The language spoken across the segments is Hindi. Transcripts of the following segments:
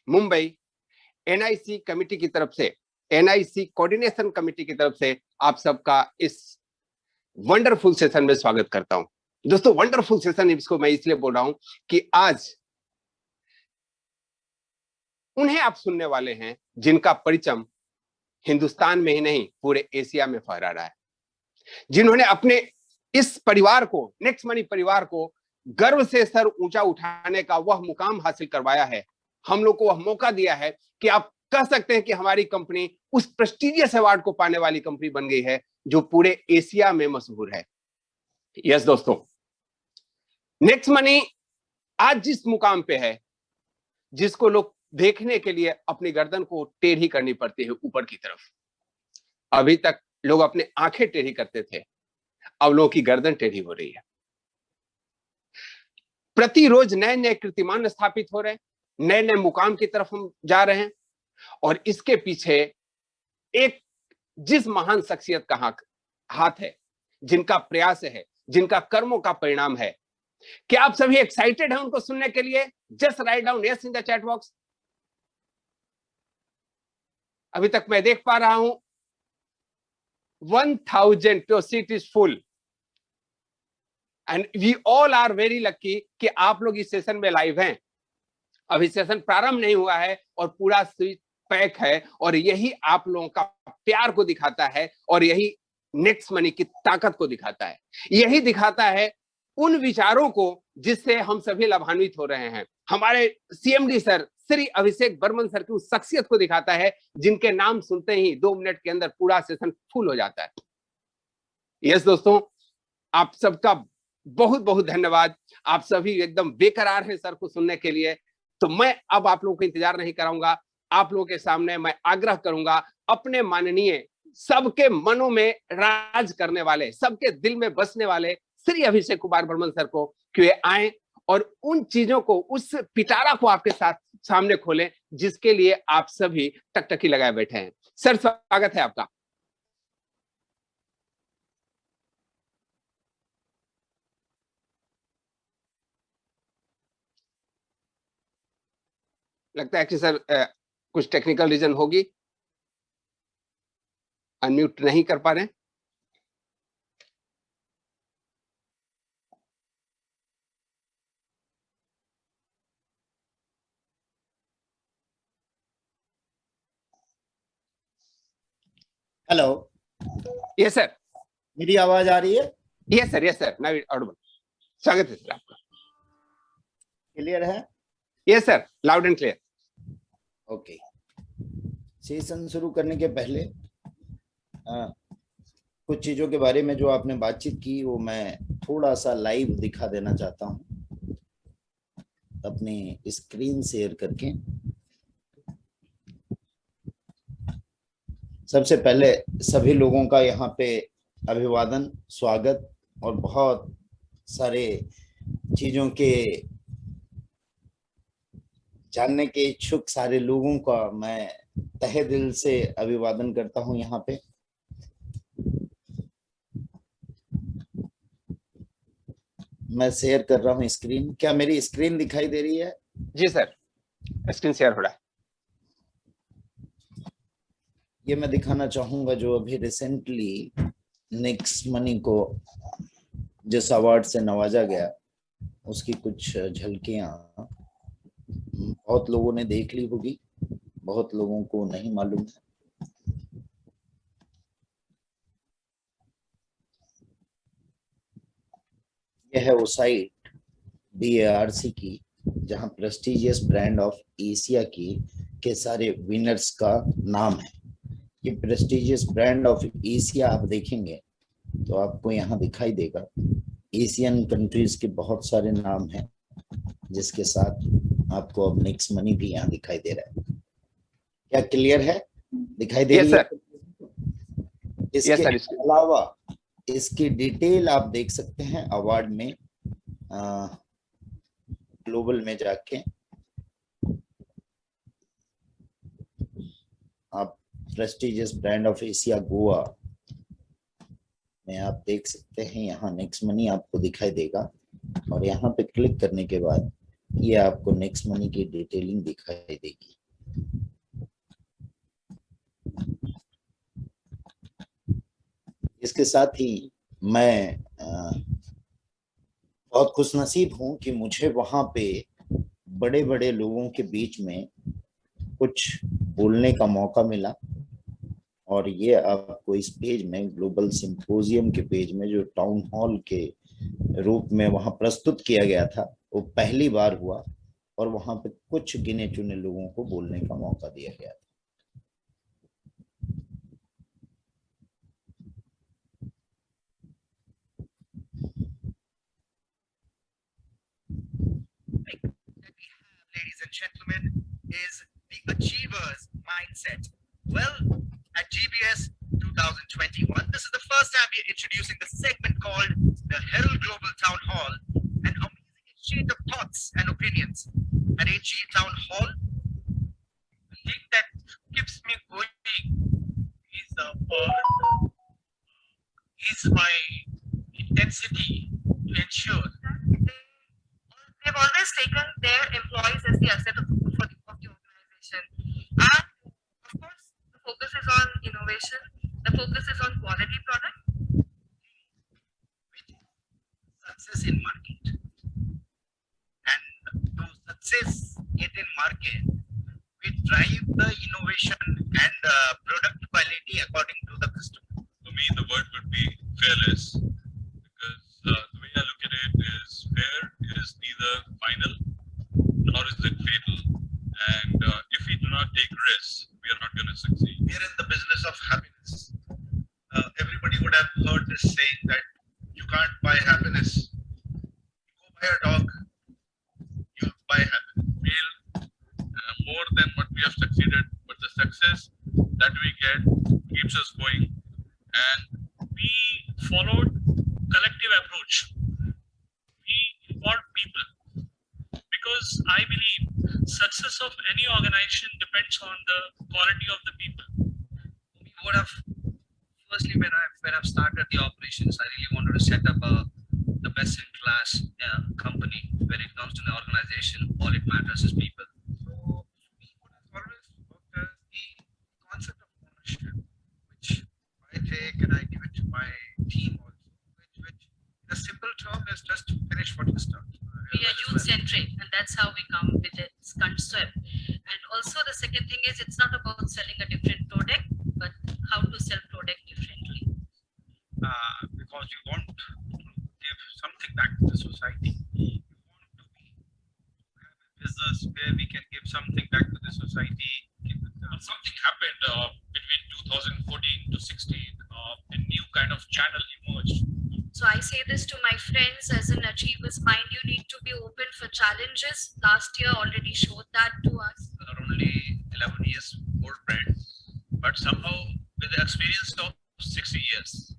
मुंबई एनआईसी कमेटी की तरफ से, एनआईसी कोऑर्डिनेशन कमेटी की तरफ से आप सबका इस वंडरफुल सेशन में स्वागत करता हूं। दोस्तों, वंडरफुल सेशन इसको मैं इसलिए बोल रहा हूं कि आज उन्हें आप सुनने वाले हैं जिनका परिचय हिंदुस्तान में ही नहीं पूरे एशिया में फहरा रहा है, जिन्होंने अपने इस परिवार को, नेक्स्ट मनी परिवार को गर्व से सर ऊंचा उठाने का वह मुकाम हासिल करवाया है। हम लोग को वह मौका दिया है कि आप कह सकते हैं कि हमारी कंपनी उस प्रेस्टिजियस अवार्ड को पाने वाली कंपनी बन गई है जो पूरे एशिया में मशहूर है। यस दोस्तों, नेक्स्ट मनी आज जिस मुकाम पे है, जिसको लोग देखने के लिए अपनी गर्दन को टेढ़ी करनी पड़ती है ऊपर की तरफ। अभी तक लोग अपने आंखें टेढ़ी करते थे, अब लोगों की गर्दन टेढ़ी हो रही है। प्रतिरोज नए नए कीर्तिमान स्थापित हो रहे हैं, नए नए मुकाम की तरफ हम जा रहे हैं, और इसके पीछे एक जिस महान शख्सियत का हाथ है, जिनका प्रयास है, जिनका कर्मों का परिणाम है। क्या आप सभी एक्साइटेड हैं उनको सुनने के लिए? Just write down yes in the chat box. अभी तक मैं देख पा रहा हूं 1000 तो seat is full and we all are very lucky कि आप लोग इस सेशन में लाइव हैं। अभी सेशन प्रारंभ नहीं हुआ है और पूरा सीट पैक है, और यही आप लोगों का प्यार को दिखाता है, और यही नेक्स्ट मनी की ताकत को दिखाता है। यही दिखाता है उन विचारों को जिससे हम सभी लाभान्वित हो रहे हैं। हमारे CMD sir Shri Abhishek Burman sir की उस शख्सियत को दिखाता है जिनके नाम सुनते ही 2 मिनट के अंदर पूरा सेशन फुल हो जाता है। यस दोस्तों, आप सबका बहुत बहुत धन्यवाद। आप सभी एकदम बेकरार हैं सर को सुनने के लिए। तो मैं अब आप लोगों को इंतजार नहीं कराऊंगा, आप लोगों के सामने मैं आग्रह करूंगा, अपने माननीय, सबके मनों में राज करने वाले, सबके दिल में बसने वाले श्री अभिषेक कुमार बर्मन सर को कि वे आए और उन चीजों को, उस पिटारा को आपके साथ सामने खोलें जिसके लिए आप सभी टकटकी लगाए बैठे हैं। सर, स्वागत है आपका। लगता है कि सर कुछ टेक्निकल रीजन होगी, अनम्यूट नहीं कर पा रहे। Hello, yes sir. मेरी आवाज आ रही है? Yes sir, yes sir, now Audible. स्वागत है सर आपका। क्लियर है? Yes sir, loud and clear. Okay. Session शुरू करने के पहले कुछ चीजों के बारे में जो आपने बातचीत की वो मैं थोड़ा सा लाइव दिखा देना चाहता हूं अपनी स्क्रीन शेयर करके। सबसे पहले सभी लोगों का यहाँ पे अभिवादन, स्वागत, और बहुत सारे चीजों के जानने के इच्छुक सारे लोगों का मैं तहे दिल से अभिवादन करता हूं। यहाँ पे मैं शेयर कर रहा हूं स्क्रीन। क्या मेरी स्क्रीन दिखाई दे रही है? जी सर, स्क्रीन शेयर हो रहा है। ये मैं दिखाना चाहूंगा जो अभी रिसेंटली नेक्स्ट मनी को जिस अवार्ड से नवाजा गया उसकी कुछ झलकियां बहुत लोगों ने देख ली होगी, बहुत लोगों को नहीं मालूम है। यह है वो साइट BARC की जहां प्रेस्टिजियस ब्रांड ऑफ एशिया की के सारे विनर्स का नाम है। ये प्रेस्टिजियस ब्रांड ऑफ एशिया आप देखेंगे तो आपको यहाँ दिखाई देगा एशियन कंट्रीज के बहुत सारे नाम हैं, जिसके साथ आपको अब नेक्स्ट मनी भी यहाँ दिखाई दे रहा है। क्या क्लियर है? दिखाई दे रही है? इसके अलावा इसकी डिटेल आप देख सकते हैं अवार्ड में, ग्लोबल में जाके आप prestigious brand of Asia Goa में आप देख सकते हैं। यहाँ नेक्स्ट मनी आपको दिखाई देगा और यहाँ पे क्लिक करने के बाद ये आपको नेक्स्ट मनी की डिटेलिंग दिखाई देगी। इसके साथ ही मैं बहुत खुशनसीब हूं कि मुझे वहां पे बड़े बड़े लोगों के बीच में कुछ बोलने का मौका मिला, और ये आपको इस पेज में, ग्लोबल सिंपोजियम के पेज में, जो टाउन हॉल के रूप में वहां प्रस्तुत किया गया था, वो पहली बार हुआ और वहां पे कुछ गिने चुने लोगों को बोलने का मौका दिया गया था। Ladies and gentlemen, is the Achievers Mindset. Well, at GBS 2021, this is the first time we're introducing the segment called the Herald Global Town Hall, an amazing exchange of thoughts and opinions. At HG Town Hall, the thing that keeps me going is my intensity to ensure they've always taken their employees as the asset of the organization. And of course, the focus is on innovation, the focus is on quality product, with success in market. And to success get in market, we drive the innovation and product quality according to the customer. For me, the word would be fearless, because the way I look at it is fear is neither final nor is it fatal. And if we do not take risks, we are not going to succeed. We are in the business of happiness. Everybody would have heard this saying that you can't buy happiness. You go buy a dog, you buy happiness. Feel more than what we have succeeded, but the success that we get keeps us going. And we followed collective approach. We involved people, because I believe success of any organization depends on the quality of the people. We would have, firstly, when I've started the operations, I really wanted to set up the best in class company. When it comes to the organization, all it matters is people. So we would have always worked as the concept of ownership, which I take and I give it to my team also, which the simple term is just to finish what you start. We are youth centric, and that's how we come with this concept. And also the second thing is, it's not about selling a different product, but how to sell product differently. Because you want to give something back to the society. You want to have a business where we can give something back to the society. Something happened between 2014 to 16. A new kind of channel emerged. So I say this to my friends, as an Achievers Mind, you need to be open for challenges. Last year already showed that to us. They are only 11 years old brands, but somehow with the experience of 60 years.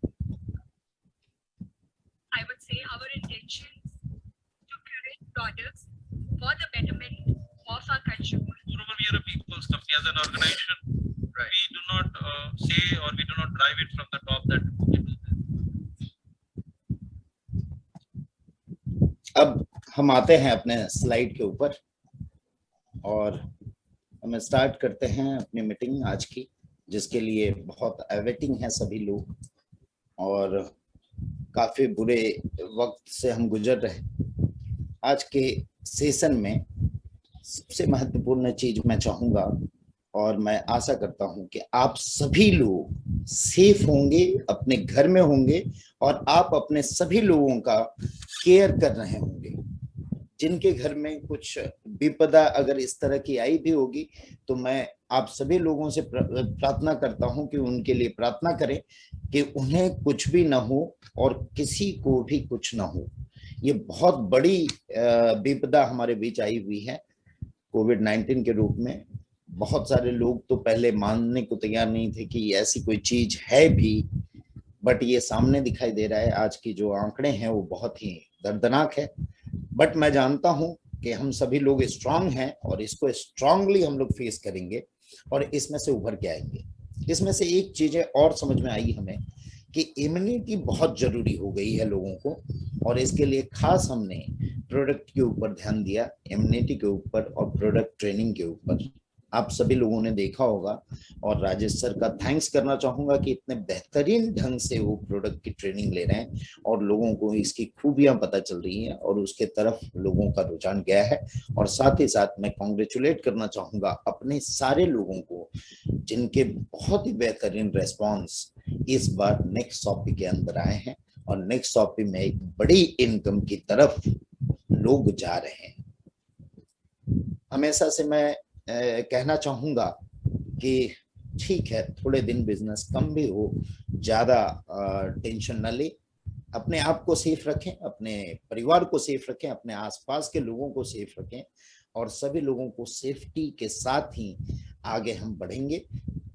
I would say our intentions to curate products for the betterment of our consumers. Moreover, we are a people's company as an organization. Right. We do not say, or we do not drive it from the top that we do this. अब हम आते हैं अपने स्लाइड के ऊपर और हम स्टार्ट करते हैं अपनी मीटिंग आज की, जिसके लिए बहुत अवेटिंग है सभी लोग, और काफी बुरे वक्त से हम गुजर रहे। आज के सेशन में सबसे महत्वपूर्ण चीज मैं चाहूंगा, और मैं आशा करता हूं कि आप सभी लोग सेफ होंगे, अपने घर में होंगे, और आप अपने सभी लोगों का केयर कर रहे होंगे। जिनके घर में कुछ विपदा अगर इस तरह की आई भी होगी, तो मैं आप सभी लोगों से प्रार्थना करता हूं कि उनके लिए प्रार्थना करें कि उन्हें कुछ भी ना हो और किसी को भी कुछ ना हो। ये बहुत बड़ी विपदा हमारे बीच आई हुई है कोविड-19 के रूप में। बहुत सारे लोग तो पहले मानने को तैयार नहीं थे कि ऐसी कोई चीज है भी, बट ये सामने दिखाई दे रहा है। आज की जो आंकड़े हैं वो बहुत ही दर्दनाक है, बट मैं जानता हूं कि हम सभी लोग स्ट्रांग हैं और इसको स्ट्रांगली हम लोग फेस करेंगे और इसमें से उभर के आएंगे। इसमें से एक चीज और समझ में आई हमें कि इम्यूनिटी बहुत जरूरी हो गई है लोगों को, और इसके लिए खास हमने प्रोडक्ट के ऊपर ध्यान दिया, इम्यूनिटी के ऊपर और प्रोडक्ट ट्रेनिंग के ऊपर। आप सभी लोगों ने देखा होगा, और राजेश सर का थैंक्स करना चाहूंगा कि इतने बेहतरीन ढंग से वो प्रोडक्ट की ट्रेनिंग ले रहे हैं और लोगों को इसकी खूबियां पता चल रही हैं और उसके तरफ लोगों का रुझान गया है। और साथ ही साथ मैं कॉन्ग्रेचुलेट करना चाहूंगा अपने सारे लोगों को जिनके बहुत ही बेहतरीन रेस्पॉन्स इस बार नेक्स्ट शॉपी के अंदर आए हैं और नेक्स्ट शॉपी में एक बड़ी इनकम की तरफ लोग जा रहे हैं। हमेशा से मैं कहना चाहूंगा कि ठीक है, थोड़े दिन बिजनेस कम भी हो, ज्यादा टेंशन न ले, अपने आप को सेफ रखें, अपने परिवार को सेफ रखें, अपने आसपास के लोगों को सेफ रखें और सभी लोगों को सेफ्टी के साथ ही आगे हम बढ़ेंगे।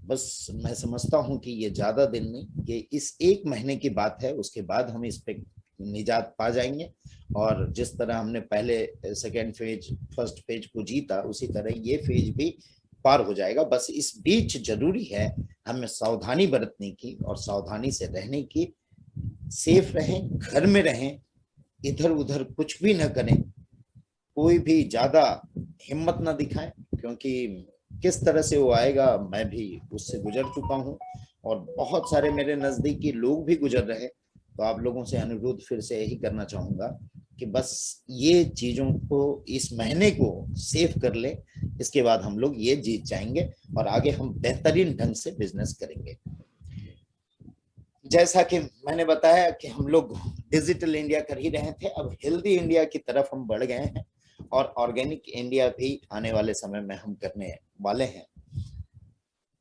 बस मैं समझता हूं कि ये ज्यादा दिन नहीं, ये इस 1 महीने की बात है, उसके बाद हम इस पे निजात पा जाएंगे। और जिस तरह हमने पहले सेकेंड फेज फर्स्ट फेज को जीता, उसी तरह ये फेज भी पार हो जाएगा। बस इस बीच जरूरी है हमें सावधानी बरतने की और सावधानी से रहने की। सेफ रहें, घर में रहें, इधर उधर कुछ भी न करें, कोई भी ज्यादा हिम्मत न दिखाएं, क्योंकि किस तरह से वो आएगा मैं भी उससे गुजर चुका हूं और बहुत सारे मेरे नजदीकी लोग भी गुजर रहे। तो आप लोगों से अनुरोध फिर से यही करना चाहूंगा कि बस ये चीजों को, इस महीने को सेव कर ले, इसके बाद हम लोग ये जीत जाएंगे और आगे हम बेहतरीन ढंग से बिजनेस करेंगे। जैसा कि मैंने बताया कि हम लोग डिजिटल इंडिया कर ही रहे थे, अब हेल्दी इंडिया की तरफ हम बढ़ गए हैं और ऑर्गेनिक इंडिया भी आने वाले समय में हम करने वाले हैं।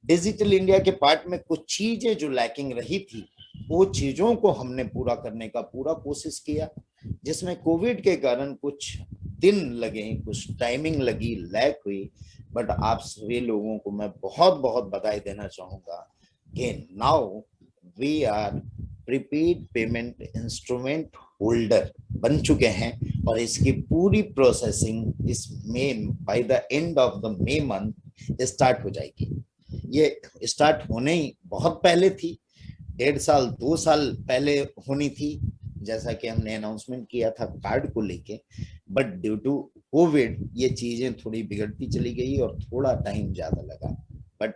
डिजिटल इंडिया के पार्ट में कुछ चीजें जो लैकिंग रही थी, वो चीजों को हमने पूरा करने का पूरा कोशिश किया, जिसमें कोविड के कारण कुछ दिन लगे, कुछ टाइमिंग लगी, लैक हुई। बट आप सभी लोगों को मैं बहुत बहुत बधाई देना चाहूंगा कि now we are prepaid payment instrument holder बन चुके हैं और इसकी पूरी प्रोसेसिंग इस मई, by the end of the May month start हो जाएगी। ये स्टार्ट होने ही बहुत पहले थी, 1.5 साल 2 साल पहले होनी थी, जैसा कि हमने अनाउंसमेंट किया था कार्ड को लेके। बट ड्यू टू कोविड ये चीजें थोड़ी बिगड़ती चली गई और थोड़ा टाइम ज्यादा लगा। बट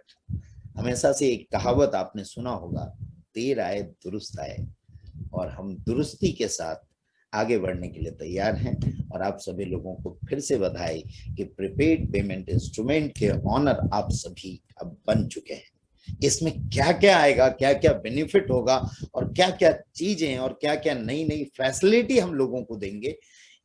हमेशा से एक कहावत आपने सुना होगा, देर आए दुरुस्त आए, और हम दुरुस्ती के साथ आगे बढ़ने के लिए तैयार हैं। और आप सभी लोगों को फिर से बधाई कि प्रीपेड पेमेंट इंस्ट्रूमेंट के ऑनर आप सभी अब बन चुके हैं। इसमें क्या क्या आएगा, क्या क्या बेनिफिट होगा और क्या क्या चीजें और क्या क्या नई नई फैसिलिटी हम लोगों को देंगे,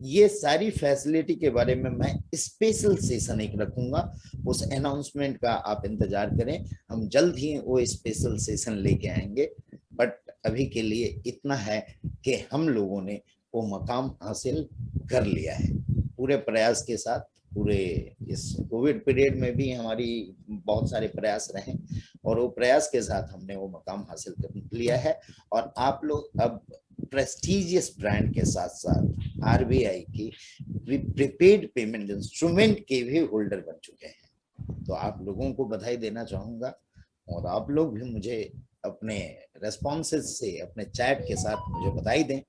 ये सारी फैसिलिटी के बारे में मैं स्पेशल सेशन एक रखूंगा। उस अनाउंसमेंट का आप इंतजार करें, हम जल्द ही वो स्पेशल सेशन लेके आएंगे। बट अभी के लिए इतना है कि हम लोगों ने वो मकाम हासिल कर लिया है पूरे प्रयास के साथ। पूरे इस कोविड पीरियड में भी हमारी बहुत सारे प्रयास रहे और वो प्रयास के साथ हमने वो मकाम हासिल कर लिया है। और आप लोग अब प्रेस्टिजियस ब्रांड के साथ साथ आरबीआई की प्रीपेड पेमेंट इंस्ट्रूमेंट के भी होल्डर बन चुके हैं। तो आप लोगों को बधाई देना चाहूंगा और आप लोग भी मुझे अपने रेस्पॉन्सेस से, अपने चैट के साथ मुझे बधाई दें।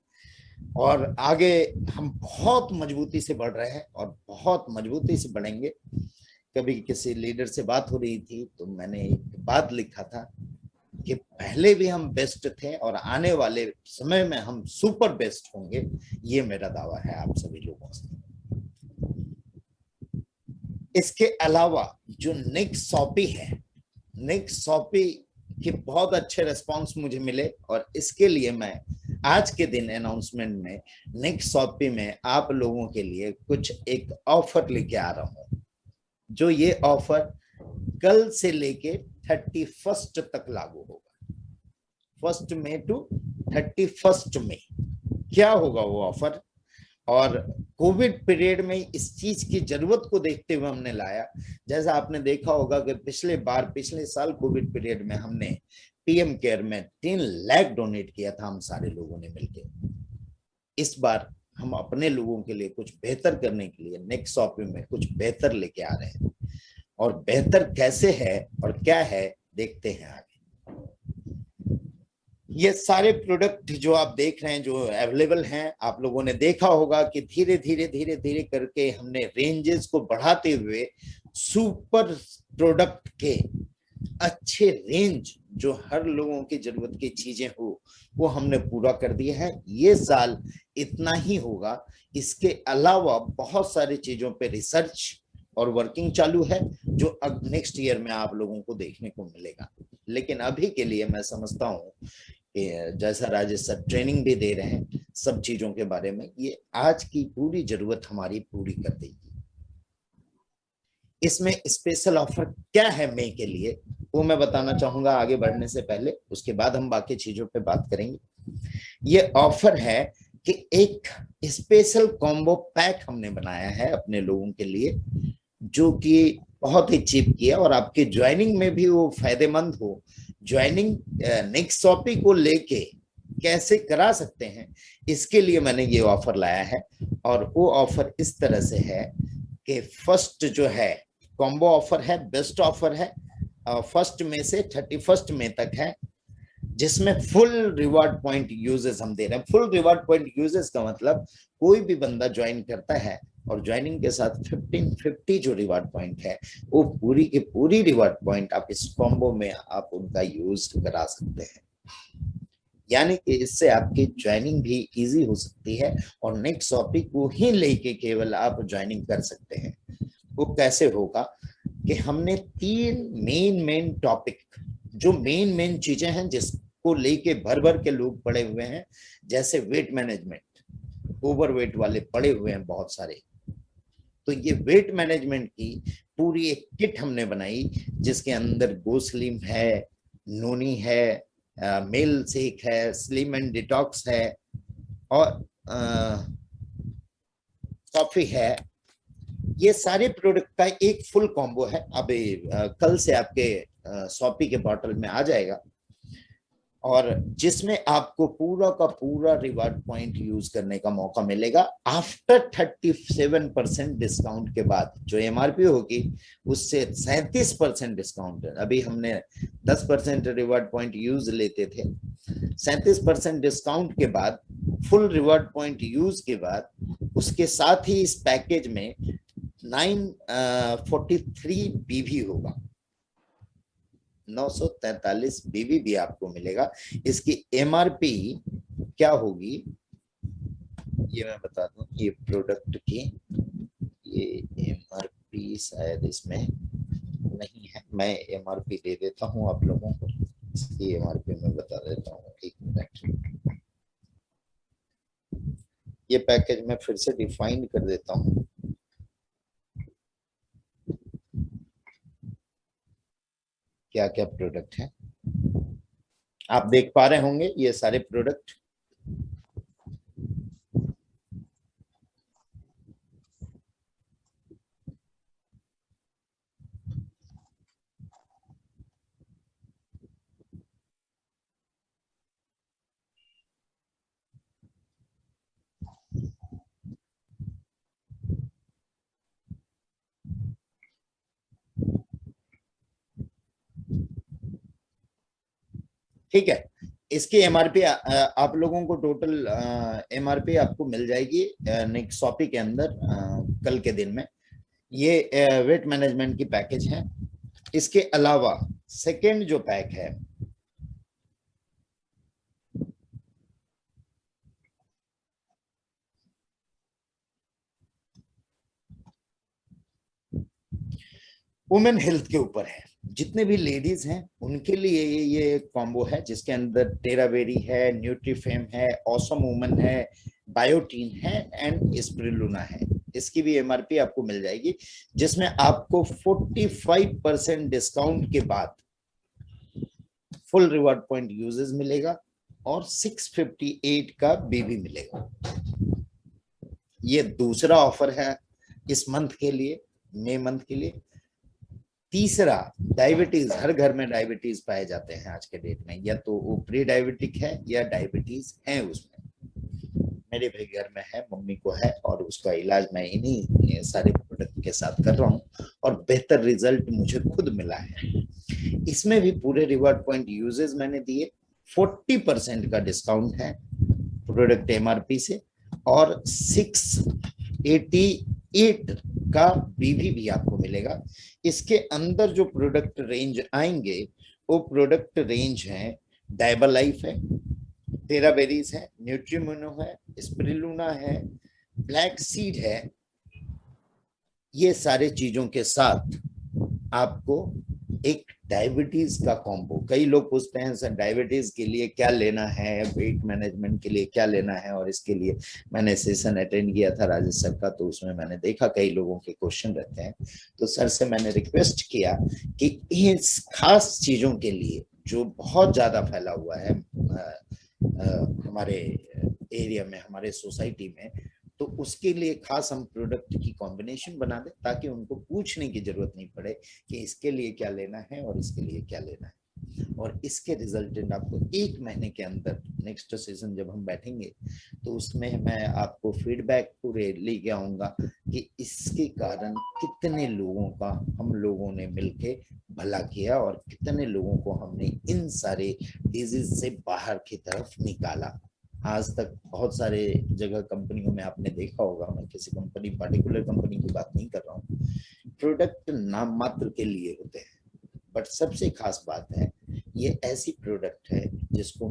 और आगे हम बहुत मजबूती से बढ़ रहे हैं और बहुत मजबूती से बढ़ेंगे। कभी किसी लीडर से बात हो रही थी तो मैंने एक बात लिखा था कि पहले भी हम बेस्ट थे और आने वाले समय में हम सुपर बेस्ट होंगे। ये मेरा दावा है आप सभी लोगों से। इसके अलावा जो नेक्स्ट शॉपी है, नेक्स्ट शॉपी के बहुत अच्छे रिस्पांस मुझे मिले और इसके लिए मैं आज के दिन अनाउंसमेंट में नेक्स्ट शॉपी में आप लोगों के लिए कुछ एक ऑफर लेके आ रहा हूं। जो ये ऑफर कल से लेके 31 तक लागू होगा, 1 मई टू 31 मई। क्या होगा वो ऑफर? और कोविड पीरियड में इस चीज की जरूरत को देखते हुए हमने लाया। जैसा आपने देखा होगा कि पिछले साल कोविड पीरियड में हमने पीएम केयर में 3 लाख डोनेट किया था हम सारे लोगों ने मिलकर। इस बार हम अपने लोगों के लिए कुछ बेहतर करने के लिए नेक्स्ट शॉपिंग में कुछ बेहतर लेके आ रहे हैं। और बेहतर कैसे है और क्या है देखते हैं आगे। ये सारे प्रोडक्ट जो आप देख रहे हैं जो अवेलेबल हैं, आप लोगों ने देखा होगा कि धीरे धीरे करके हमने रेंजेस को बढ़ाते हुए सुपर प्रोडक्ट के अच्छे रेंज जो हर लोगों की जरूरत की चीजें हो वो हमने पूरा कर दिया है। ये साल इतना ही होगा, इसके अलावा बहुत सारी चीजों पे रिसर्च और वर्किंग चालू है जो अब नेक्स्ट ईयर में आप लोगों को देखने को मिलेगा। लेकिन अभी के लिए मैं समझता हूँ कि जैसा राजेश सर ट्रेनिंग भी दे रहे हैं सब चीजों के बारे में, ये आज की पूरी जरूरत हमारी पूरी कर देगी। इसमें स्पेशल ऑफर क्या है मई के लिए वो मैं बताना चाहूंगा आगे बढ़ने से पहले, उसके बाद हम बाकी चीजों पे बात करेंगे। ये ऑफर है कि एक स्पेशल कॉम्बो पैक हमने बनाया है अपने लोगों के लिए जो कि बहुत ही चीप किया और आपके ज्वाइनिंग में भी वो फायदेमंद हो। ज्वाइनिंग नेक्स्ट टॉपिक को लेके कैसे करा सकते हैं इसके लिए मैंने ये ऑफर लाया है। और वो ऑफर इस तरह से है कि फर्स्ट जो है कॉम्बो ऑफर है, बेस्ट ऑफर है, फर्स्ट में से 31 मई तक है, जिसमें फुल रिवार्ड पॉइंट यूजेस हम दे रहे हैं। फुल रिवार्ड पॉइंट यूजेस का मतलब कोई भी बंदा ज्वाइन करता है और ज्वाइनिंग के साथ 1550 जो रिवार्ड पॉइंट है वो पूरी की पूरी रिवार्ड पॉइंट आप इस कॉम्बो में आप उनका यूज करा सकते हैं। यानी कि इससे आपकी ज्वाइनिंग भी इजी हो सकती है और नेक्स्ट टॉपिक को ही लेके केवल आप ज्वाइनिंग कर सकते हैं। वो कैसे होगा कि हमने 3 मेन टॉपिक जो मेन चीजें हैं जिसको लेके भर के लोग पड़े हुए हैं, जैसे वेट मैनेजमेंट, ओवरवेट वाले पड़े हुए हैं बहुत सारे, तो ये वेट मैनेजमेंट की पूरी एक किट हमने बनाई जिसके अंदर गो स्लिम है, नोनी है, मेल शेक है, स्लिम एंड डिटॉक्स है और कॉफी है। ये सारे प्रोडक्ट का एक फुल कॉम्बो है। अभी कल से आपके शॉपी के बॉटल में आ जाएगा और जिसमें आपको पूरा का पूरा रिवार्ड पॉइंट यूज करने का मौका मिलेगा आफ्टर 37% डिस्काउंट के बाद। जो एमआरपी होगी उससे 37% डिस्काउंट है। अभी हमने 10% रिवार्ड पॉइंट यूज लेते थे, 37% डिस्काउंट के बाद फुल रिवार्ड पॉइंट यूज के बाद उसके साथ ही इस पैकेज में 943 बीवी होगा, 943 बीवी भी आपको मिलेगा। इसकी एमआरपी क्या होगी ये मैं बता दूं। ये प्रोडक्ट की ये एमआरपी शायद इसमें नहीं है, मैं एमआरपी दे देता हूं आप लोगों को। इसकी एमआरपी मैं बता देता हूं, एक मिनट। ये पैकेज मैं फिर से डिफाइन कर देता हूं। क्या क्या प्रोडक्ट है आप देख पा रहे होंगे, ये सारे प्रोडक्ट। ठीक है, इसकी एमआरपी आप लोगों को टोटल एमआरपी आपको मिल जाएगी नेक्स्ट शॉपी के अंदर कल के दिन में। ये वेट मैनेजमेंट की पैकेज है। इसके अलावा सेकेंड जो पैक है वुमेन हेल्थ के ऊपर है। जितने भी लेडीज हैं उनके लिए ये कॉम्बो है जिसके अंदर टेराबेरी है, न्यूट्रीफेम है, ऑसम वुमन है, बायोटीन है एंड स्प्रिलुना है। इसकी भी एमआरपी आपको मिल जाएगी जिसमें आपको 45% डिस्काउंट के बाद फुल रिवार्ड पॉइंट यूजेस मिलेगा और 658 का बीबी मिलेगा। ये दूसरा ऑफर है इस मंथ के लिए, मई मंथ के लिए। तीसरा, डायबिटीज, हर घर में डायबिटीज पाए जाते हैं आज के डेट में, या तो वो प्री डायबिटिक है या डायबिटीज है उसमें। मेरे भी घर में है, मम्मी को है और उसका इलाज मैं इन्हीं सारे प्रोडक्ट के साथ कर रहा हूँ और बेहतर रिजल्ट मुझे खुद मिला है। इसमें भी पूरे रिवार्ड पॉइंट यूजेस मैंने दिए, 40% का डिस्काउंट है प्रोडक्ट एमआरपी से, और 688 का बीवी भी आपको मिलेगा। इसके अंदर जो प्रोडक्ट रेंज आएंगे वो प्रोडक्ट रेंज है, डायबा लाइफ है, टेराबेरीज है, न्यूट्रीमोनो है, स्पिरुलिना है, ब्लैक सीड है। ये सारे चीजों के साथ आपको एक डायबिटीज का कॉम्बो। कई लोग पूछते हैं सर डायबिटीज के लिए क्या लेना है, वेट मैनेजमेंट के लिए क्या लेना है, और इसके लिए मैंने सेशन अटेंड किया था राजेश सर का, तो उसमें मैंने देखा कई लोगों के क्वेश्चन रहते हैं। तो सर से मैंने रिक्वेस्ट किया कि इस खास चीजों के लिए जो बहुत ज्यादा फैला हुआ है हमारे एरिया में, हमारे सोसाइटी में, तो उसके लिए खास हम प्रोडक्ट की कॉम्बिनेशन बना दें ताकि उनको पूछने की जरूरत नहीं पड़े कि इसके लिए क्या लेना है और इसके लिए क्या लेना है। और इसके रिजल्टेंट आपको 1 महीने के अंदर, नेक्स्ट सीजन जब हम बैठेंगे तो उसमें मैं आपको फीडबैक पूरे लेके आऊंगा कि इसके कारण कितने लोगों का हम लोगों ने मिलके भला किया और कितने लोगों को हमने इन सारे डिजीज से बाहर की तरफ निकाला। आज तक बहुत सारे जगह कंपनियों में आपने देखा होगा, मैं किसी कंपनी पर्टिकुलर कंपनी की बात नहीं कर रहा हूँ, प्रोडक्ट नाम मात्र के लिए होते हैं, बट सबसे खास बात है ये ऐसी प्रोडक्ट है जिसको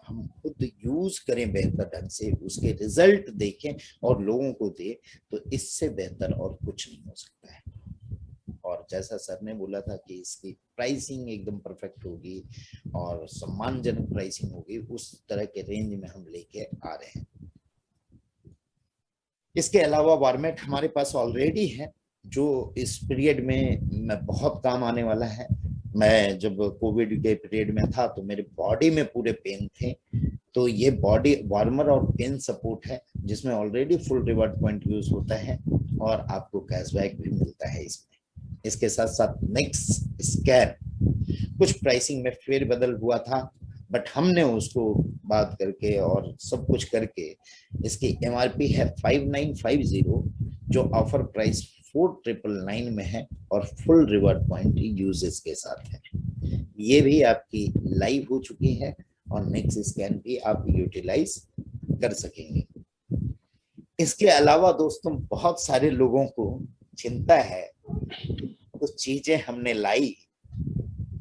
हम खुद यूज करें बेहतर ढंग से, उसके रिजल्ट देखें और लोगों को दे, तो इससे बेहतर और कुछ नहीं हो सकता है। और जैसा सर ने बोला था कि इसकी प्राइसिंग एकदम परफेक्ट होगी और सम्मानजनक प्राइसिंग होगी, उस तरह के रेंज में हम लेके आ रहे हैं। इसके अलावा वार्मेट हमारे पास ऑलरेडी है जो इस पीरियड में बहुत काम आने वाला है। मैं जब कोविड के पीरियड में था तो मेरे बॉडी में पूरे पेन थे, तो ये बॉडी वार्मर और पेन सपोर्ट है जिसमें already full reward point use होता है और आपको कैशबैक भी मिलता है इसमें। इसके साथ साथ नेक्स्ट स्कैन कुछ प्राइसिंग में फेरबदल हुआ था, बट हमने उसको बात करके और सब कुछ करके इसकी एमआरपी है 5950, जो ऑफर प्राइस 4999 में है और फुल रिवॉर्ड पॉइंट यूजेस के साथ है। ये भी आपकी लाइव हो चुकी है और नेक्स्ट स्कैन भी आप यूटिलाइज कर सकेंगे। इसके अलावा दोस्तों बहुत सारे लोगों को चिंता है, कुछ चीजें हमने लाई,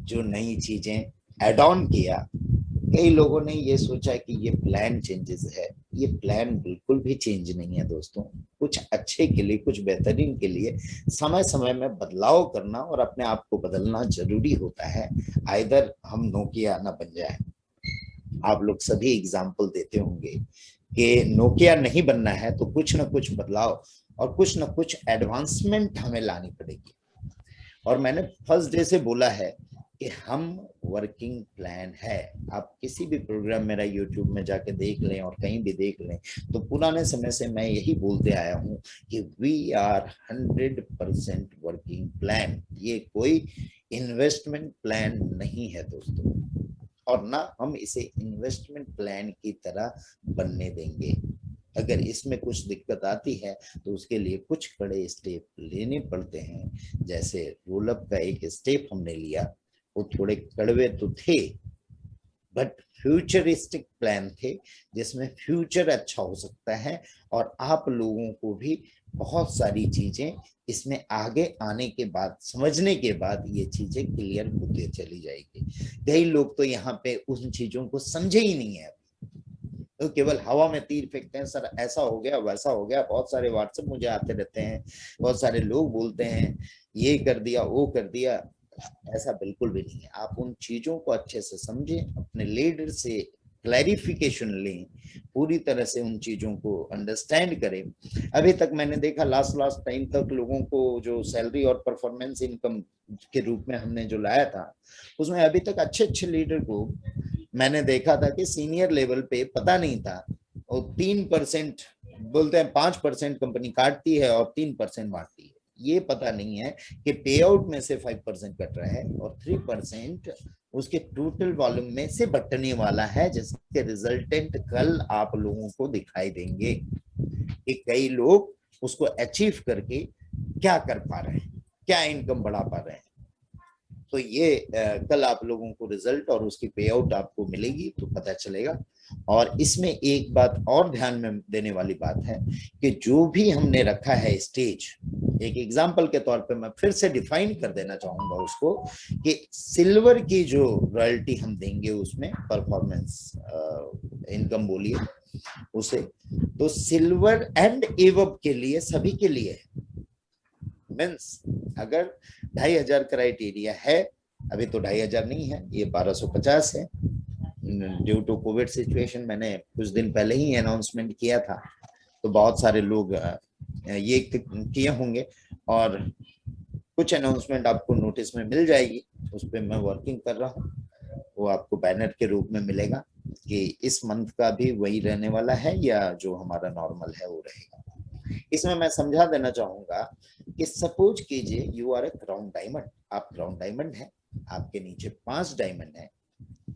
जो नई चीजें एड ऑन किया। कई लोगों ने ये सोचा कि ये प्लान चेंजेस है, ये प्लान बिल्कुल भी चेंज नहीं है दोस्तों। कुछ अच्छे के लिए, कुछ बेहतरीन के लिए समय समय में बदलाव करना और अपने आप को बदलना जरूरी होता है। आइदर हम नोकिया ना बन जाए। आप लोग सभी एग्जाम्पल देते होंगे कि नोकिया नहीं बनना है तो कुछ ना कुछ बदलाव और कुछ ना कुछ एडवांसमेंट हमें लानी पड़ेगी। और मैंने फर्स्ट डे से बोला है कि हम वर्किंग प्लान है। आप किसी भी प्रोग्राम मेरा यूट्यूब में जाके देख लें और कहीं भी देख लें तो पुराने समय से मैं यही बोलते आया हूं कि वी आर 100% वर्किंग प्लान। ये कोई इन्वेस्टमेंट प्लान नहीं है दोस्तों, और ना हम इसे इन्वेस्टमेंट प्लान की तरह बनने देंगे। अगर इसमें कुछ दिक्कत आती है तो उसके लिए कुछ कड़े स्टेप लेने पड़ते हैं। जैसे रोलअप का एक स्टेप हमने लिया, वो थोड़े कड़वे तो थे बट फ्यूचरिस्टिक प्लान थे, जिसमें फ्यूचर अच्छा हो सकता है और आप लोगों को भी बहुत सारी चीजें इसमें आगे आने के बाद, समझने के बाद ये चीजें क्लियर होती चली जाएगी। कई लोग तो यहाँ पे उन चीजों को समझे ही नहीं है, तो केवल हवा में तीर फेंकते हैं, सर ऐसा हो गया वैसा हो गया। बहुत सारे व्हाट्सएप मुझे आते रहते हैं, बहुत सारे लोग बोलते हैं ये कर दिया वो कर दिया। ऐसा बिल्कुल भी नहीं है। आप उन चीजों को अच्छे से समझें, अपने लीडर से क्लैरिफिकेशन लें, पूरी तरह से उन चीजों को अंडरस्टैंड करें। अभी तक मैंने देखा लास्ट टाइम तक लोगों को जो सैलरी और परफॉर्मेंस इनकम के रूप में हमने जो लाया था, उसमें अभी तक अच्छे लीडर को मैंने देखा था कि सीनियर लेवल पे पता नहीं था, और 3% बोलते हैं, 5% कंपनी काटती है और 3% बांटती है। ये पता नहीं है कि पे आउट में से 5% कट रहा है और 3% उसके टोटल वॉल्यूम में से बटने वाला है, जिसके रिजल्टेंट कल आप लोगों को दिखाई देंगे कि कई लोग उसको अचीव करके क्या कर पा रहे हैं, क्या इनकम बढ़ा पा रहे हैं। तो ये कल आप लोगों को रिजल्ट और उसकी पे आउट आपको मिलेगी तो पता चलेगा। और इसमें एक बात और ध्यान में देने वाली बात है कि जो भी हमने रखा है स्टेज, एक एग्जांपल के तौर पे मैं फिर से डिफाइन कर देना चाहूंगा उसको कि सिल्वर की जो रॉयल्टी हम देंगे उसमें परफॉर्मेंस इनकम बोलिए उसे, तो सिल्वर एंड एवब के लिए सभी के लिए है। मीन्स अगर 2500 क्राइटेरिया है, अभी तो 2500 नहीं है, ये 1250 है ड्यू टू कोविड सिचुएशन। मैंने कुछ दिन पहले ही अनाउंसमेंट किया था, तो बहुत सारे लोग ये किए होंगे और कुछ अनाउंसमेंट आपको नोटिस में मिल जाएगी, उस पर मैं वर्किंग कर रहा हूँ, वो आपको बैनर के रूप में मिलेगा कि इस मंथ का भी वही रहने वाला है या जो हमारा नॉर्मल है वो रहेगा। इसमें मैं समझा देना चाहूंगा कि सपोज कीजिए you are a crown diamond, आप क्राउन डायमंड है, आपके नीचे 5 डायमंड है,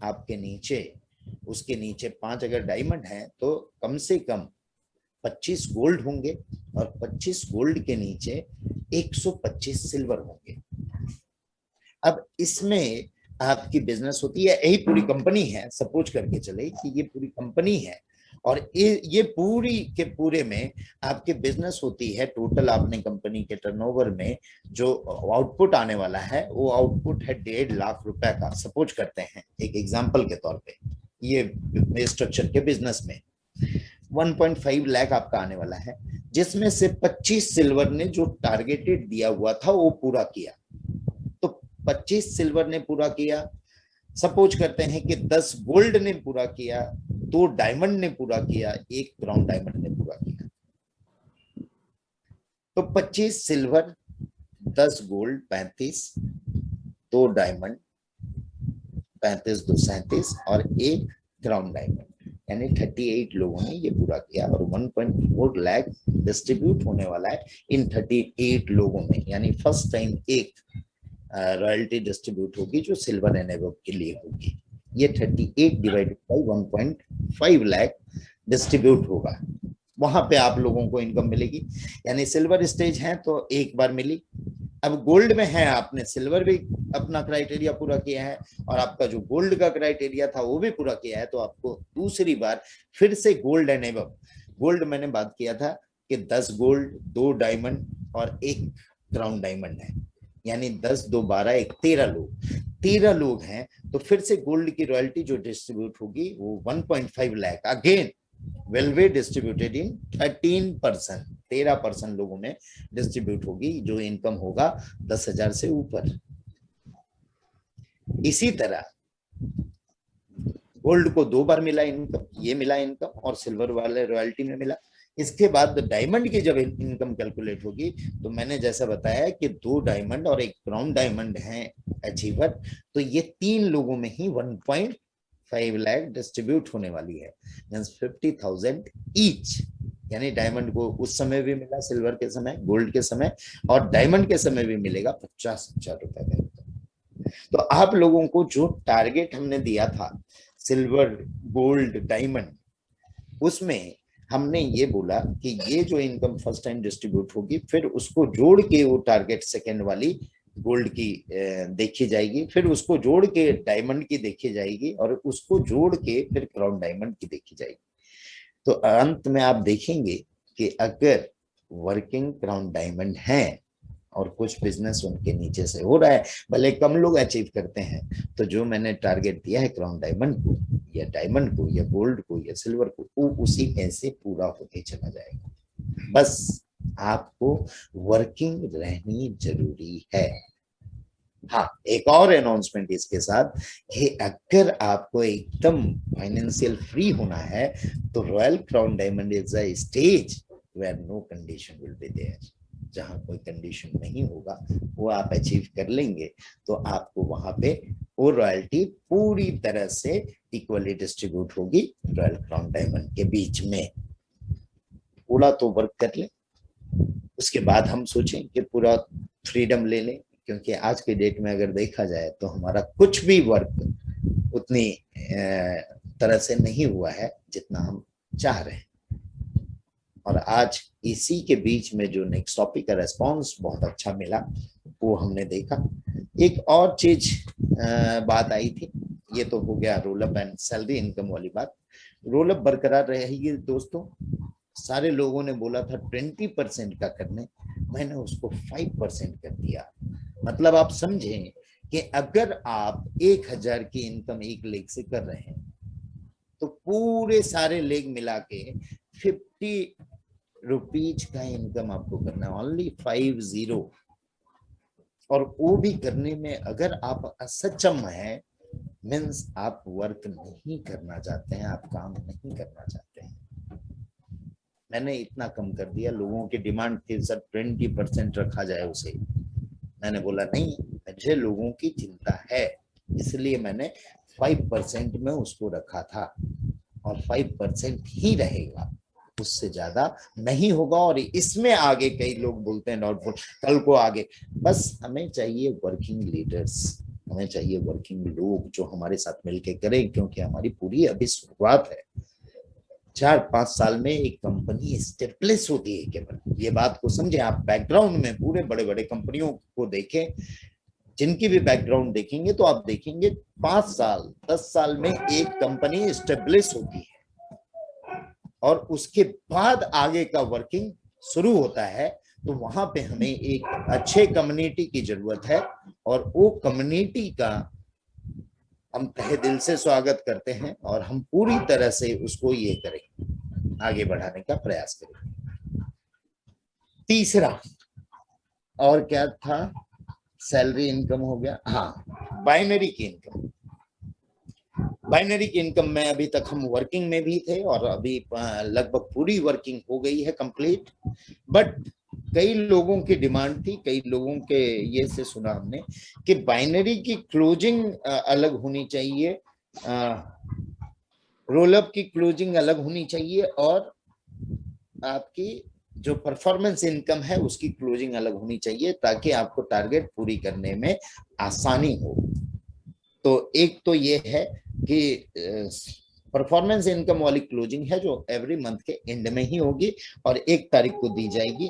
आपके नीचे उसके नीचे 5 अगर डायमंड है तो कम से कम 25 गोल्ड होंगे और 25 गोल्ड के नीचे 125 सिल्वर होंगे। अब इसमें आपकी बिजनेस होती है, यही पूरी कंपनी है, सपोज करके चले कि ये पूरी कंपनी है और ये पूरी के पूरे में आपके बिजनेस होती है। टोटल आपने कंपनी के टर्नओवर में जो आउटपुट आने वाला है वो आउटपुट है 1.5 लाख रुपए का, सपोज करते हैं एक एग्जांपल के तौर पे। ये स्ट्रक्चर के बिजनेस में 1.5 लाख आपका आने वाला है, जिसमें से 25 सिल्वर ने जो टारगेटेड दिया हुआ था वो पूरा किया। तो 25 सिल्वर ने पूरा किया, सपोज करते हैं कि 10 गोल्ड ने पूरा किया, 2 डायमंड ने पूरा किया, 1 क्राउन डायमंड ने पूरा किया। तो 25 सिल्वर, 10 गोल्ड 35, 2 डायमंड 35, 2 37 और 1 क्राउन डायमंड, यानी 38 लोगों ने ये पूरा किया और 1.4 लाख डिस्ट्रीब्यूट होने वाला है इन 38 लोगों में। यानी फर्स्ट टाइम एक रॉयल्टी डिस्ट्रीब्यूट होगी जो सिल्वर एंड एबव के लिए होगी। ये 38 डिवाइडेड बाय 1.5 लाख डिस्ट्रीब्यूट होगा, वहां पे आप लोगों को इनकम मिलेगी। यानी सिल्वर स्टेज है तो एक बार मिली, अब गोल्ड में है, आपने सिल्वर भी अपना क्राइटेरिया पूरा किया है और आपका जो गोल्ड का क्राइटेरिया था वो भी पूरा किया है, तो आपको दूसरी बार फिर से गोल्ड एंड एबव। गोल्ड मैंने बात किया था कि 10 गोल्ड, 2 डायमंड और 1 क्राउन डायमंड है, यानी 10, 2, 12, 1 13 लोग हैं। तो फिर से गोल्ड की रॉयल्टी जो डिस्ट्रीब्यूट होगी वो 1.5 lakh, again will be distributed in 13%, 13% लोगों में डिस्ट्रीब्यूट होगी जो इनकम होगा 10,000 से ऊपर। इसी तरह गोल्ड को 2 बार मिला इनकम, ये मिला इनकम और सिल्वर वाले रॉयल्टी में मिला। इसके बाद डायमंड की जब इनकम कैलकुलेट होगी तो मैंने जैसा बताया कि 2 डायमंड और 1 क्राउन डायमंड है अचीवर, तो ये 3 लोगों में ही 1.5 लाख डिस्ट्रीब्यूट होने वाली है, मींस 50,000 ईच। यानी डायमंड को उस समय भी मिला, सिल्वर के समय, गोल्ड के समय और डायमंड के समय भी मिलेगा 50,000 रुपए का। तो आप लोगों को जो टारगेट हमने दिया था सिल्वर, गोल्ड, डायमंड, उसमें हमने ये बोला कि ये जो इनकम फर्स्ट टाइम डिस्ट्रीब्यूट होगी फिर उसको जोड़ के वो टारगेट सेकेंड वाली गोल्ड की देखी जाएगी, फिर उसको जोड़ के डायमंड की देखी जाएगी और उसको जोड़ के फिर क्राउन डायमंड की देखी जाएगी। तो अंत में आप देखेंगे कि अगर वर्किंग क्राउन डायमंड है और कुछ बिजनेस उनके नीचे से हो रहा है, भले कम लोग अचीव करते हैं, तो जो मैंने टारगेट दिया है क्राउन डायमंड को या डायमंड को या गोल्ड को या सिल्वर को, वो उसी में से पूरा होके चला जाएगा। बस आपको वर्किंग रहनी जरूरी है। हाँ, एक और अनाउंसमेंट इसके साथ कि अगर आपको एकदम फाइनेंशियल फ्री होना है तो royal crown diamond is a stage where no condition will be there. जहां कोई कंडीशन नहीं होगा वो आप अचीव कर लेंगे तो आपको वहां पे वो रॉयल्टी पूरी तरह से इक्वली डिस्ट्रीब्यूट होगी रॉयल क्राउन डायमंड के बीच में। पूरा तो वर्क कर ले, उसके बाद हम सोचें कि पूरा फ्रीडम ले लें, क्योंकि आज के डेट में अगर देखा जाए तो हमारा कुछ भी वर्क उतनी तरह से नहीं हुआ है जितना हम चाह रहे हैं। और आज इसी के बीच में जो नेक्स्ट टॉपिक का रेस्पॉन्स बहुत अच्छा मिला, वो हमने देखा। एक और चीज बात आई थी, ये तो हो गया roll up and salary income वाली बात। रोल अप बरकरार रहेगी दोस्तों। सारे लोगों ने बोला था 20% का करने, मैंने उसको 5% कर दिया। मतलब आप समझें कि अगर आप 1000 की इनकम 1 लेग से कर रहे हैं तो पूरे सारे लेग मिला के 50 रुपीज का इनकम आपको करना है, ओनली 50। और वो भी करने में अगर आप असक्षम हैं, मीन्स आप वर्क नहीं करना चाहते हैं, आप काम नहीं करना चाहते हैं। मैंने इतना कम कर दिया। लोगों की डिमांड थी सर 20% रखा जाए उसे। मैंने बोला नहीं, मुझे लोगों की चिंता है, इसलिए मैंने 5% में उसको रखा था और 5% ही रहेगा, उससे ज्यादा नहीं होगा। और इसमें आगे कई लोग बोलते हैं और कल को आगे, बस हमें चाहिए वर्किंग लीडर्स, हमें चाहिए वर्किंग लोग जो हमारे साथ मिलकर करें, क्योंकि हमारी पूरी अभी शुरुआत है। 4-5 साल में एक कंपनी स्टेबलिश होती है केवल। ये बात को समझे आप। बैकग्राउंड में पूरे बड़े बड़े कंपनियों को देखें, जिनकी भी बैकग्राउंड देखेंगे तो आप देखेंगे 5 साल 10 साल में एक कंपनी स्टेबलिश होती है और उसके बाद आगे का वर्किंग शुरू होता है। तो वहां पे हमें एक अच्छे कम्युनिटी की जरूरत है और वो कम्युनिटी का हम तहे दिल से स्वागत करते हैं और हम पूरी तरह से उसको ये करें, आगे बढ़ाने का प्रयास करें। तीसरा और क्या था? सैलरी इनकम हो गया। हाँ, बाइनरी की इनकम। बाइनरी की इनकम में अभी तक हम वर्किंग में भी थे और अभी लगभग पूरी वर्किंग हो गई है कंप्लीट। बट कई लोगों की डिमांड थी, कई लोगों के ये से सुना हमने कि बाइनरी की क्लोजिंग अलग होनी चाहिए, रोल अप की क्लोजिंग अलग होनी चाहिए और आपकी जो परफॉर्मेंस इनकम है उसकी क्लोजिंग अलग होनी चाहिए, ताकि आपको टारगेट पूरी करने में आसानी हो। तो एक तो ये है कि परफॉर्मेंस इनकम वाली क्लोजिंग है जो एवरी मंथ के एंड में ही होगी और 1 तारीख को दी जाएगी।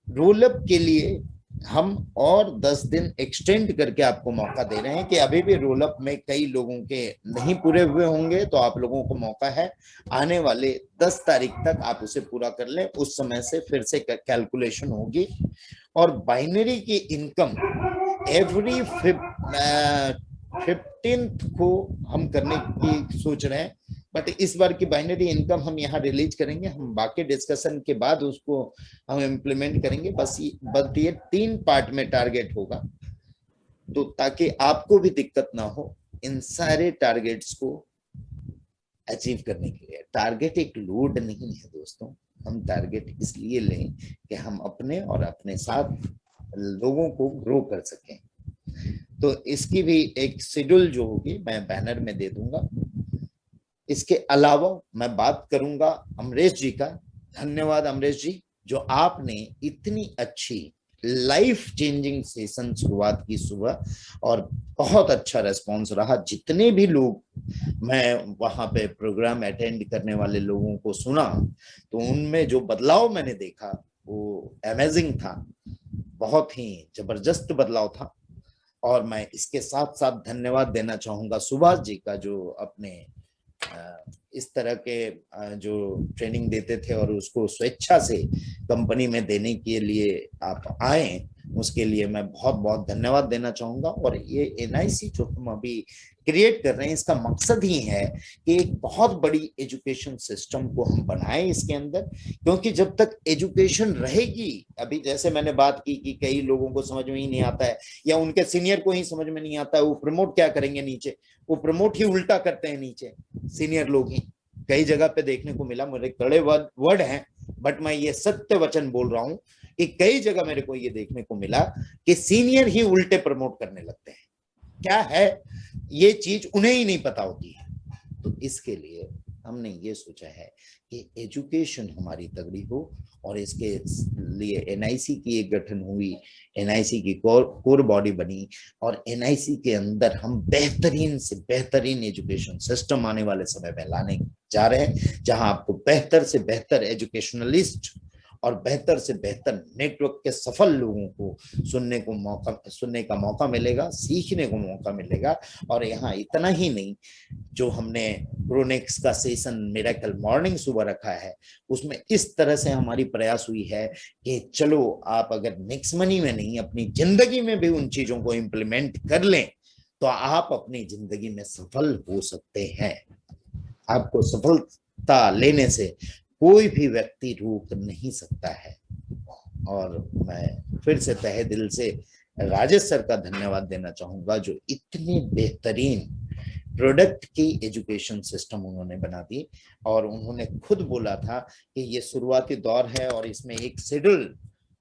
रोल अप के लिए हम और 10 दिन एक्सटेंड करके आपको मौका दे रहे हैं कि अभी भी रोल अप में कई लोगों के नहीं पूरे हुए होंगे, तो आप लोगों को मौका है आने वाले 10 तारीख तक आप उसे पूरा कर लें। उस समय से फिर से कैलकुलेशन होगी। और बाइनरी की इनकम एवरी 15th को हम करने की सोच रहे हैं, बट इस बार की बाइनरी इनकम हम यहाँ रिलीज करेंगे। हम बाकी डिस्कशन के बाद उसको हम इम्प्लीमेंट करेंगे। बस ये 3 पार्ट में टारगेट होगा, तो ताकि आपको भी दिक्कत ना हो इन सारे टारगेट्स को अचीव करने के लिए। टारगेट एक लोड नहीं है दोस्तों, हम टारगेट इसलिए लें कि हम अपने और अपने साथ लोगों को ग्रो कर सकें। तो इसकी भी एक शेड्यूल जो होगी मैं बैनर में दे दूंगा। इसके अलावा मैं बात करूंगा अमरेश जी का। धन्यवाद अमरेश जी, जो आपने इतनी अच्छी लाइफ चेंजिंग सेशन शुरुआत की सुबह और बहुत अच्छा रिस्पांस रहा। जितने भी लोग मैं वहां पे प्रोग्राम अटेंड करने वाले लोगों को सुना, तो उनमें जो बदलाव मैंने देखा वो अमेजिंग था, बहुत ही जबरदस्त बदलाव था। और मैं इसके साथ साथ धन्यवाद देना चाहूंगा सुभाष जी का, जो अपने इस तरह के जो ट्रेनिंग देते थे और उसको स्वेच्छा से कंपनी में देने के लिए आप आए, उसके लिए मैं बहुत बहुत धन्यवाद देना चाहूंगा। और ये एनआईसी जो हम अभी क्रिएट कर रहे हैं, इसका मकसद ही है कि एक बहुत बड़ी एजुकेशन सिस्टम को हम बनाएं इसके अंदर। क्योंकि जब तक एजुकेशन रहेगी, अभी जैसे मैंने बात की कि कई लोगों को समझ में ही नहीं आता है या उनके सीनियर को ही समझ में नहीं आता है, वो प्रमोट क्या करेंगे नीचे, वो प्रमोट ही उल्टा करते हैं नीचे, सीनियर लोग ही। कई जगह पे देखने को मिला, मेरे कड़े वर्ड हैं बट मैं ये सत्य वचन बोल रहा हूं कि कई जगह मेरे को ये देखने को मिला कि सीनियर ही उल्टे प्रमोट करने लगते हैं। क्या है ये चीज उन्हें ही नहीं पता होती है। तो इसके लिए हमने ये सोचा है कि एजुकेशन हमारी तगड़ी हो और इसके लिए एनआईसी की एक गठन हुई, एनआईसी की कोर बॉडी बनी और एनआईसी के अंदर हम बेहतरीन से बेहतरीन एजुकेशन सिस्टम आने वाले समय में लाने जा रहे हैं, जहां आपको बेहतर से बेहतर एजुकेशनलिस्ट और बेहतर से बेहतर नेटवर्क के सफल लोगों को सुनने का मौका मिलेगा, सीखने को मौका मिलेगा। और यहाँ इतना ही नहीं, जो हमने क्रोनिक्स का सेशन मिरेकल मॉर्निंग सुबह रखा है, उसमें इस तरह से हमारी प्रयास हुई है कि चलो आप अगर नेक्स्ट मनी में नहीं, अपनी जिंदगी में भी उन चीजों को इम्प्लीमेंट कर लें तो आप अपनी जिंदगी में सफल हो सकते हैं। आपको सफलता लेने से कोई भी व्यक्ति रोक नहीं सकता है। और मैं फिर से तहे दिल से राजेश सर का धन्यवाद देना चाहूंगा, जो इतने बेहतरीन प्रोडक्ट की एजुकेशन सिस्टम उन्होंने बना दी। और उन्होंने खुद बोला था कि ये शुरुआती दौर है और इसमें एक शेड्यूल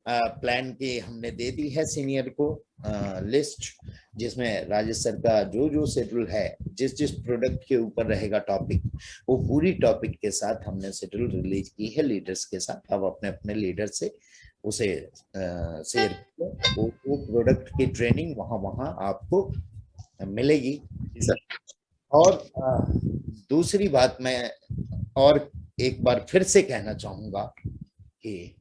प्लान की हमने दे दी है सीनियर को लिस्ट, जिसमें राजेश सर का जो शेड्यूल है, जिस प्रोडक्ट के ऊपर रहेगा टॉपिक, वो पूरी टॉपिक के साथ हमने शेड्यूल रिलीज की है लीडर्स के साथ। अब अपने अपने लीडर से उसे शेयर वो प्रोडक्ट की ट्रेनिंग वहां आपको मिलेगी सर। और दूसरी बात मैं और एक बार फिर से कहना चाहूंगा कि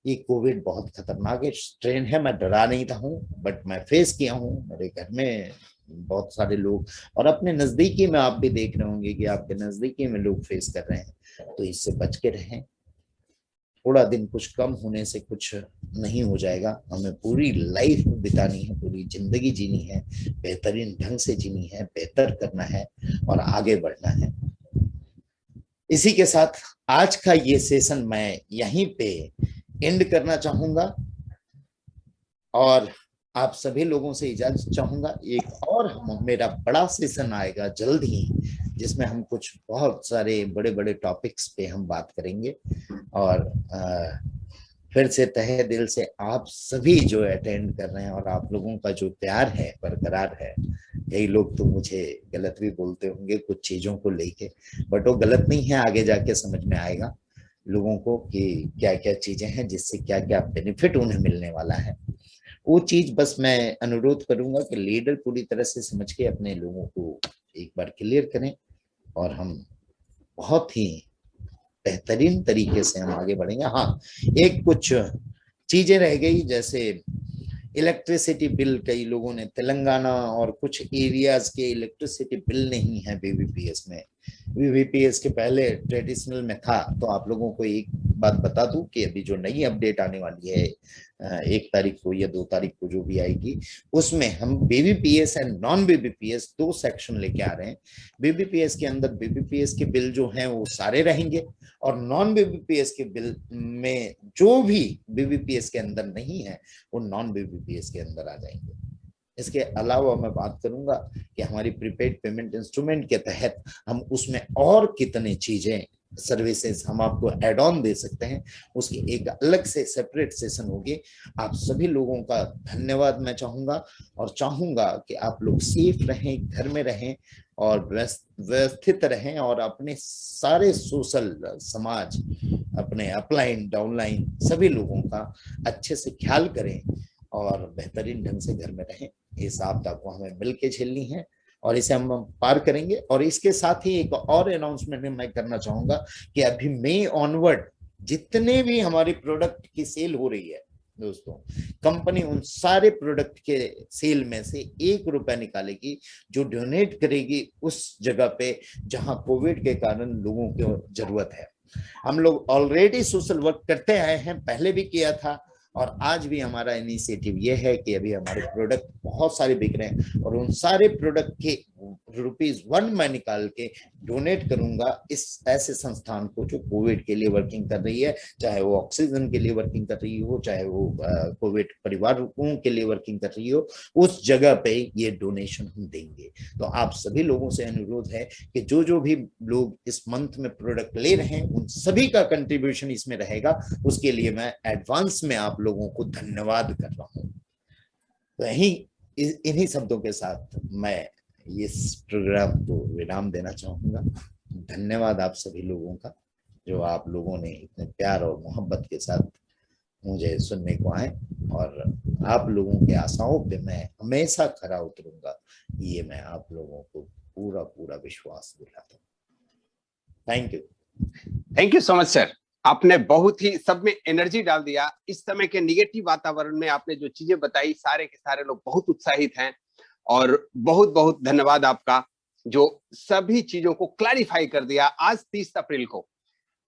ये कोविड बहुत खतरनाक स्ट्रेन है। मैं डरा नहीं था हूँ, बट मैं फेस किया हूँ। मेरे घर में बहुत सारे लोग और अपने नजदीकी में आप भी देख रहे होंगे कि आपके नजदीकी में लोग फेस कर रहे हैं, तो इससे बच के रहें। थोड़ा दिन कुछ कम होने से कुछ नहीं हो जाएगा। हमें पूरी लाइफ बितानी है, पूरी जिंदगी जीनी है, बेहतरीन ढंग से जीनी है, बेहतर करना है और आगे बढ़ना है। इसी के साथ आज का ये सेशन मैं यहीं पे एंड करना चाहूंगा और आप सभी लोगों से इजाजत चाहूंगा। एक और मेरा बड़ा सेशन आएगा जल्द ही, जिसमें हम कुछ बहुत सारे बड़े बड़े टॉपिक्स पे हम बात करेंगे। और फिर से तहे दिल से आप सभी जो अटेंड कर रहे हैं और आप लोगों का जो प्यार है बरकरार है। कई लोग तो मुझे गलत भी बोलते होंगे कुछ चीजों को लेके, बट वो गलत नहीं है, आगे जाके समझ में आएगा लोगों को कि क्या क्या चीजें हैं, जिससे क्या क्या बेनिफिट उन्हें मिलने वाला है। वो चीज बस मैं अनुरोध करूंगा कि लीडर पूरी तरह से समझ के अपने लोगों को एक बार क्लियर करें और हम बहुत ही बेहतरीन तरीके से हम आगे बढ़ेंगे। हाँ, एक कुछ चीजें रह गई, जैसे इलेक्ट्रिसिटी बिल, कई लोगों ने तेलंगाना और कुछ एरियाज के इलेक्ट्रिसिटी बिल नहीं है बीबीपीएस में। बीबीपीएस के पहले ट्रेडिशनल में था। तो आप लोगों को एक बात बता दूं कि अभी जो नई अपडेट आने वाली है 1 तारीख को या 2 तारीख को जो भी आएगी, उसमें हम BBPS and non BBPS 2 section लेके आ रहे हैं। बीबीपीएस के अंदर बीबीपीएस के बिल जो हैं वो सारे रहेंगे और नॉन बीबीपीएस के बिल में जो भी बीबीपीएस के अंदर नहीं है वो नॉन बीबीपीएस के अंदर आ जाएंगे। इसके अलावा मैं बात करूंगा कि हमारी प्रीपेड पेमेंट इंस्ट्रूमेंट के तहत हम उसमें और कितने चीजें सर्विसेज हम आपको एड ऑन दे सकते हैं, उसकी एक अलग से सेपरेट सेशन होगी। आप सभी लोगों का धन्यवाद मैं चाहूंगा और चाहूंगा कि आप लोग सेफ रहें, घर में रहें और व्यवस्थित रहें और अपने सारे सोशल समाज, अपने अपलाइन डाउनलाइन सभी लोगों का अच्छे से ख्याल करें और बेहतरीन ढंग से घर में रहें। इस आपदा को हमें मिलके झेलनी है और इसे हम पार करेंगे। और इसके साथ ही एक और अनाउंसमेंट मैं करना चाहूंगा कि अभी मई ऑनवर्ड जितने भी हमारे प्रोडक्ट की सेल हो रही है दोस्तों, कंपनी उन सारे प्रोडक्ट के सेल में से 1 रुपया निकालेगी जो डोनेट करेगी उस जगह पे जहां कोविड के कारण लोगों को जरूरत है। हम लोग ऑलरेडी सोशल वर्क करते आए हैं, पहले भी किया था और आज भी हमारा इनिशिएटिव ये है कि अभी हमारे प्रोडक्ट बहुत सारे बिक रहे हैं और उन सारे प्रोडक्ट के ₹1 मैं निकाल के डोनेट करूंगा इस ऐसे संस्थान को जो कोविड के लिए वर्किंग कर रही है, चाहे वो ऑक्सीजन के लिए वर्किंग कर रही हो, चाहे वो कोविड परिवारों के लिए वर्किंग कर रही हो, उस जगह पे ये डोनेशन हम देंगे। तो आप सभी लोगों से अनुरोध है कि जो भी लोग इस मंथ में प्रोडक्ट ले रहे हैं उन सभी का कंट्रीब्यूशन इसमें रहेगा। उसके लिए मैं एडवांस में आप लोगों को धन्यवाद कर रहा हूँ। तो इन्हीं शब्दों के साथ मैं इस प्रोग्राम को विराम देना चाहूंगा। धन्यवाद आप सभी लोगों का, जो आप लोगों ने इतने प्यार और मोहब्बत के साथ मुझे सुनने को आए और आप लोगों के आशाओं पे मैं हमेशा खरा उतरूंगा, ये मैं आप लोगों को पूरा विश्वास दिलाता हूँ। Thank you so much sir. आपने बहुत ही सब में एनर्जी डाल दिया। इस समय के निगेटिव वातावरण में आपने जो चीजें बताई, सारे के सारे लोग बहुत उत्साहित हैं और बहुत बहुत धन्यवाद आपका, जो सभी चीजों को क्लैरिफाई कर दिया। आज 30 अप्रैल को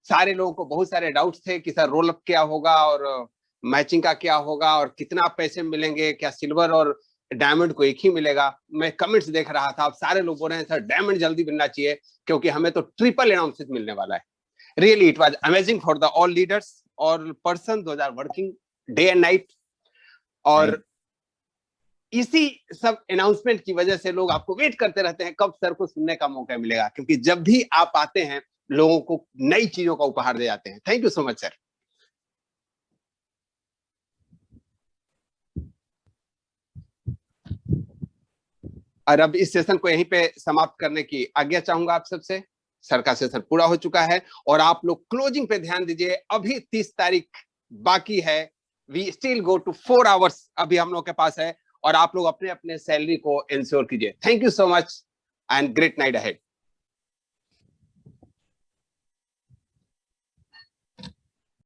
सारे लोगों को बहुत सारे डाउट्स थे कि सर रोल अप क्या होगा और मैचिंग का क्या होगा और कितना पैसे मिलेंगे, क्या सिल्वर और डायमंड को एक ही मिलेगा। मैं कमेंट्स देख रहा था, आप सारे लोग बोल रहे हैं सर डायमंड जल्दी मिलना चाहिए क्योंकि हमें तो ट्रिपल अनाउंसमेंट मिलने वाला है। Really it was amazing for the all leaders और person those are working day and night. और इसी सब अनाउंसमेंट की वजह से लोग आपको वेट करते रहते हैं कब सर को सुनने का मौका मिलेगा, क्योंकि जब भी आप आते हैं लोगों को नई चीजों का उपहार दे जाते हैं। Thank you so much sir. और अब इस सेशन को यहीं पे समाप्त करने की आज्ञा चाहूंगा आप सबसे। सर का सेशन पूरा हो चुका है और आप लोग क्लोजिंग पे ध्यान दीजिए। अभी 30 तारीख बाकी है। We still go to 4 hours अभी हम लोग के पास है और आप लोग अपने अपने सैलरी को इंश्योर कीजिए। Thank you so much and great night ahead.